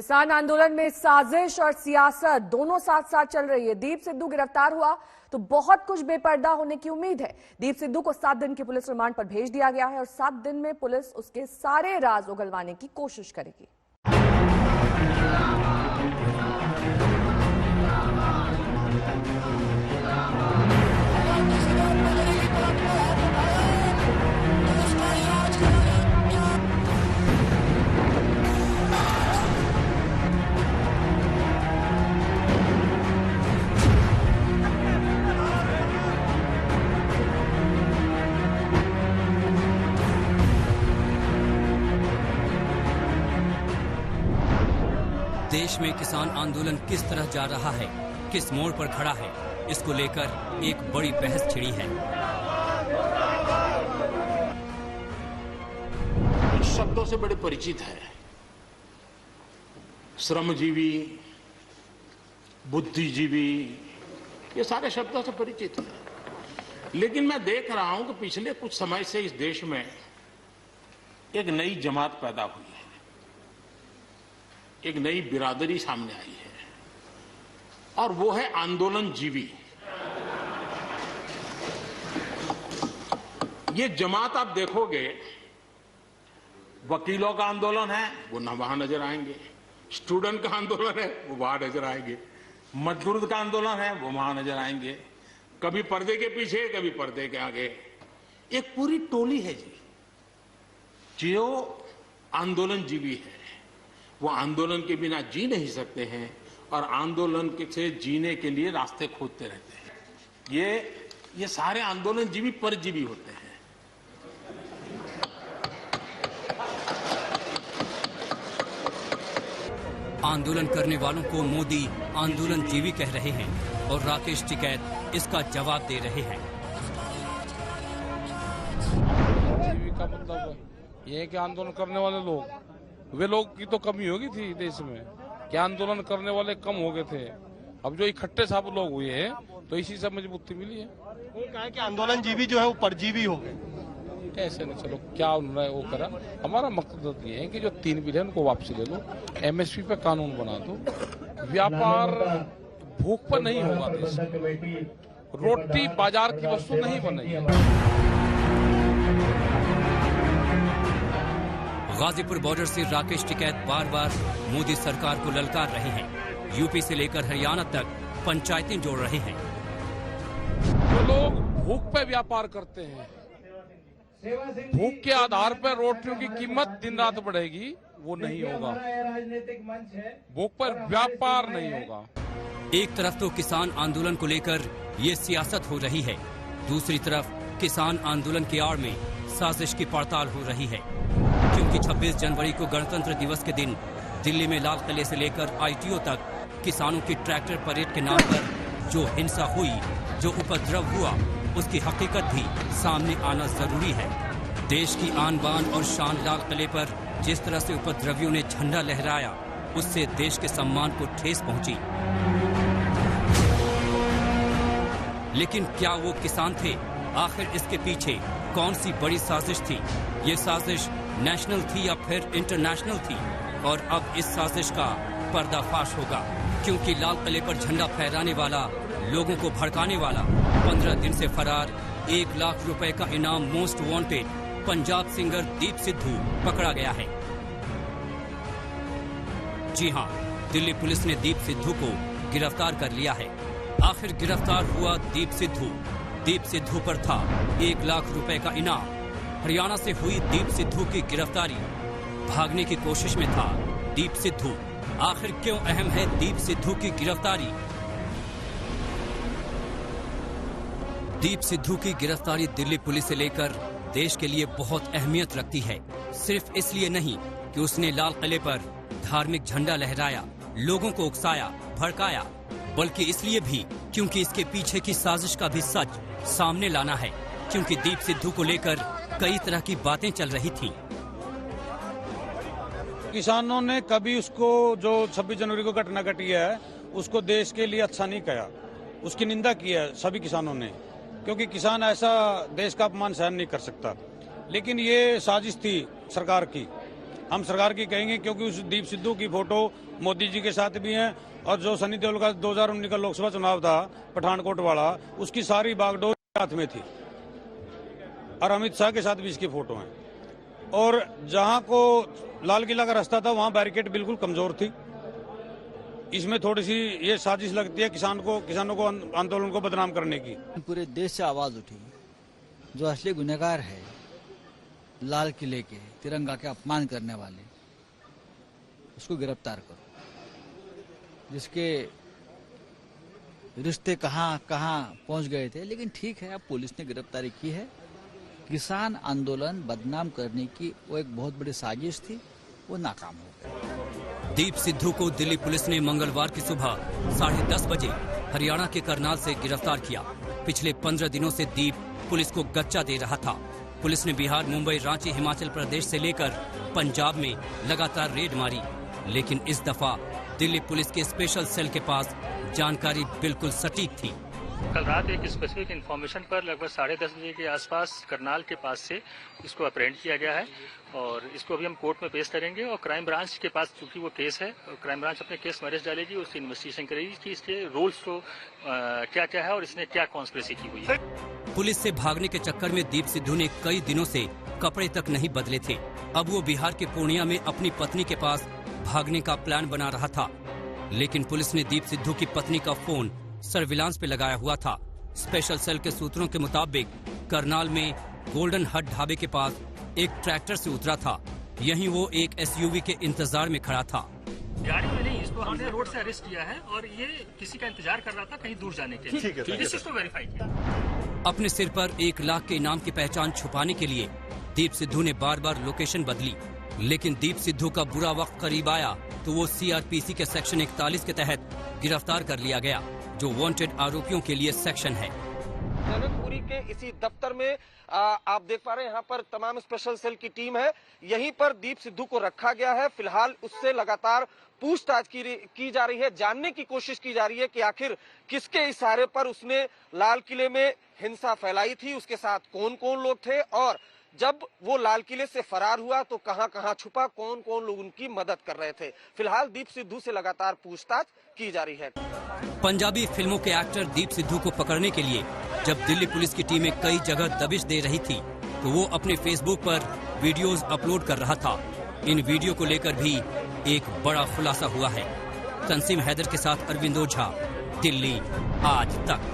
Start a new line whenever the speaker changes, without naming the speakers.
किसान आंदोलन में साजिश और सियासत दोनों साथ साथ चल रही है। दीप सिद्धू गिरफ्तार हुआ तो बहुत कुछ बेपर्दा होने की उम्मीद है। दीप सिद्धू को 7 दिन की पुलिस रिमांड पर भेज दिया गया है और 7 दिन में पुलिस उसके सारे राज उगलवाने की कोशिश करेगी।
देश में किसान आंदोलन किस तरह जा रहा है, किस मोड़ पर खड़ा है, इसको लेकर एक बड़ी बहस छिड़ी है।
शब्दों से बड़े परिचित है। श्रमजीवी, बुद्धिजीवी, ये सारे शब्दों से परिचित है। लेकिन मैं देख रहा हूं कि पिछले कुछ समय से इस देश में एक नई जमात पैदा हुई है, एक नई बिरादरी सामने आई है और वो है आंदोलन जीवी। ये जमात आप देखोगे, वकीलों का आंदोलन है वो ना वहां नजर आएंगे, स्टूडेंट का आंदोलन है वो वहां नजर आएंगे, मजदूर का आंदोलन है वो वहां नजर आएंगे, कभी पर्दे के पीछे कभी पर्दे के आगे। एक पूरी टोली है जी जो आंदोलन जीवी है। वो आंदोलन के बिना जी नहीं सकते हैं और आंदोलन से जीने के लिए रास्ते खोजते रहते हैं। ये सारे आंदोलन जीवी परजीवी होते हैं।
आंदोलन करने वालों को मोदी आंदोलन जीवी कह रहे हैं और राकेश टिकैत इसका जवाब दे रहे हैं।
जीवी का मतलब ये है कि आंदोलन करने वाले लोग, वे लोग की तो कमी होगी थी देश में, क्या आंदोलन करने वाले कम हो गए थे। अब जो इकट्ठे सब लोग हुए हैं तो इसी से मजबूती मिली है।
वो कहा कि आंदोलन जीवी जो है वो परजीवी हो गए।
ऐसे नहीं, चलो क्या उन्होंने वो करा। हमारा मकसद ये है कि जो 3 बिलियन को वापसी ले लो, एमएसपी पे कानून बना दो, व्यापार भूख पर नहीं होगा देश, रोटी बाजार की वस्तु नहीं बनेगी।
गाजीपुर बॉर्डर से राकेश टिकैत बार बार मोदी सरकार को ललकार रहे हैं। यूपी से लेकर हरियाणा तक पंचायतें जोड़ रहे हैं।
जो लोग भूख पे व्यापार करते हैं, भूख के आधार पर रोटियों की कीमत दिन रात बढ़ेगी, वो नहीं होगा। भूख पर व्यापार नहीं होगा।
एक तरफ तो किसान आंदोलन को लेकर ये सियासत हो रही है, दूसरी तरफ किसान आंदोलन की आड़ में साजिश की पड़ताल हो रही है। क्योंकि 26 जनवरी को गणतंत्र दिवस के दिन दिल्ली में लाल किले से लेकर आईटीओ तक किसानों की ट्रैक्टर परेड के नाम पर जो हिंसा हुई, जो उपद्रव हुआ, उसकी हकीकत भी सामने आना जरूरी है। देश की आन बान और शान लाल किले पर जिस तरह से उपद्रवियों ने झंडा लहराया, उससे देश के सम्मान को ठेस पहुंची। लेकिन क्या वो किसान थे? आखिर इसके पीछे कौन सी बड़ी साजिश थी? ये साजिश नेशनल थी या फिर इंटरनेशनल थी? और अब इस साजिश का पर्दाफाश होगा, क्योंकि लाल किले पर झंडा फहराने वाला, लोगों को भड़काने वाला, 15 दिन से फरार 1 लाख रुपए का इनाम most wanted Punjab singer Deep Sidhu पकड़ा गया है। जी हां, दिल्ली पुलिस ने दीप सिद्धू को गिरफ्तार कर लिया है। आखिर गिरफ्तार हुआ दीप सिद्धू। दीप सिद्धू पर था 1 लाख रुपए का इनाम। हरियाणा से हुई दीप सिद्धू की गिरफ्तारी। भागने की कोशिश में था दीप सिद्धू। आखिर क्यों अहम है दीप सिद्धू की गिरफ्तारी? दीप सिद्धू की गिरफ्तारी दिल्ली पुलिस से लेकर देश के लिए बहुत अहमियत रखती है। सिर्फ इसलिए नहीं कि उसने लाल किले पर धार्मिक झंडा लहराया, लोगों को उकसाया, भड़काया, बल्कि इसलिए भी क्योंकि इसके पीछे की साजिश का भी सच सामने लाना है। क्योंकि दीप सिद्धू को लेकर कई तरह की बातें चल रही थी।
किसानों ने कभी उसको, जो 26 जनवरी को घटना घटी है, उसको देश के लिए अच्छा नहीं कहा, उसकी निंदा की है सभी किसानों ने, क्योंकि किसान ऐसा देश का अपमान सहन नहीं कर सकता। लेकिन ये साजिश थी सरकार की
हम सरकार की कहेंगे, क्योंकि उस दीप सिद्धू की फोटो मोदी जी के साथ भी है, और जो सनी देओल का 2019 का लोकसभा चुनाव था पठानकोट वाला, उसकी सारी बागडोर हाथ में थी, और अमित शाह के साथ भी इसकी फोटो है। और जहां को लाल किला का रास्ता था वहां बैरिकेड बिल्कुल कमजोर थी। इसमें थोड़ी सी ये साजिश लगती है किसानों को आंदोलन को बदनाम करने की।
पूरे देश से आवाज उठी, जो असली गुनहगार है लाल किले के तिरंगा के अपमान करने वाले, उसको गिरफ्तार करो। जिसके रिश्ते कहां कहां पहुंच गए थे, लेकिन ठीक है, अब पुलिस ने गिरफ्तारी की है। किसान आंदोलन बदनाम करने की वो एक बहुत बड़ी साजिश थी, वो नाकाम हो गई।
दीप सिद्धू को दिल्ली पुलिस ने मंगलवार की सुबह 10:30 बजे हरियाणा के करनाल से गिरफ्तार किया। पिछले 15 दिनों से दीप पुलिस को गच्चा दे रहा था। पुलिस ने बिहार, मुंबई, रांची, हिमाचल प्रदेश से लेकर पंजाब में लगातार रेड मारी, लेकिन इस दफा दिल्ली पुलिस के स्पेशल सेल के पास जानकारी बिल्कुल सटीक थी।
कल रात एक स्पेसिफिक इन्फॉर्मेशन पर लगभग 10:30 बजे के आसपास करनाल के पास से इसको अप्रेंड किया गया है, और इसको अभी हम कोर्ट में पेश करेंगे। और क्राइम ब्रांच के पास चूंकि वो केस है, क्राइम ब्रांच अपने केस में अरेस्ट डालेगी, उसकी इन्वेस्टिगेशन करेगी कि इसके रोल्स को क्या क्या है और इसने क्या कॉन्स्पिरेसी की हुई है।
पुलिस से भागने के चक्कर में दीप सिद्धू ने कई दिनों से कपड़े तक नहीं बदले थे। अब वो बिहार के पूर्णिया में अपनी पत्नी के पास भागने का प्लान बना रहा था, लेकिन पुलिस ने दीप सिद्धू की पत्नी का फोन सर्विलांस पे लगाया हुआ था। स्पेशल सेल के सूत्रों के मुताबिक करनाल में गोल्डन हट ढाबे के पास एक ट्रैक्टर से उतरा था। यहीं वो एक एसयूवी के इंतजार में खड़ा था।
गाड़ी में नहीं, इसको हमने रोड से अरेस्ट किया है और ये किसी का इंतजार कर रहा था कहीं दूर जाने के लिए। इस चीज को वेरीफाई किया।
अपने सिर पर 1 लाख के इनाम की पहचान छुपाने के लिए दीप सिद्धू ने बार बार लोकेशन बदली, लेकिन दीप सिद्धू का बुरा वक्त करीब आया तो वो सीआरपीसी के सेक्शन 41 के तहत गिरफ्तार कर लिया गया, जो वांटेड आरोपियों के लिए सेक्शन है।
जनकपुरी के इसी दफ्तर में आप देख पा रहे हैं, यहाँ पर तमाम स्पेशल सेल की टीम है। यहीं पर दीप सिद्धू को रखा गया है। फिलहाल उससे लगातार पूछताछ की जा रही है, जानने की कोशिश की जा रही है कि आखिर किसके इशारे पर उसने लाल किले में हिंसा फैलाई थी, उसके साथ कौन कौन लोग थे, और जब वो लाल किले से फरार हुआ तो कहां कहां छुपा, कौन कौन लोग उनकी मदद कर रहे थे। फिलहाल दीप सिद्धू से लगातार पूछताछ की जा रही है।
पंजाबी फिल्मों के एक्टर दीप सिद्धू को पकड़ने के लिए जब दिल्ली पुलिस की टीमें कई जगह दबिश दे रही थी, तो वो अपने फेसबुक पर वीडियोस अपलोड कर रहा था। इन वीडियो को लेकर भी एक बड़ा खुलासा हुआ है। तंसीम हैदर के साथ अरविंद ओझा, दिल्ली आज तक।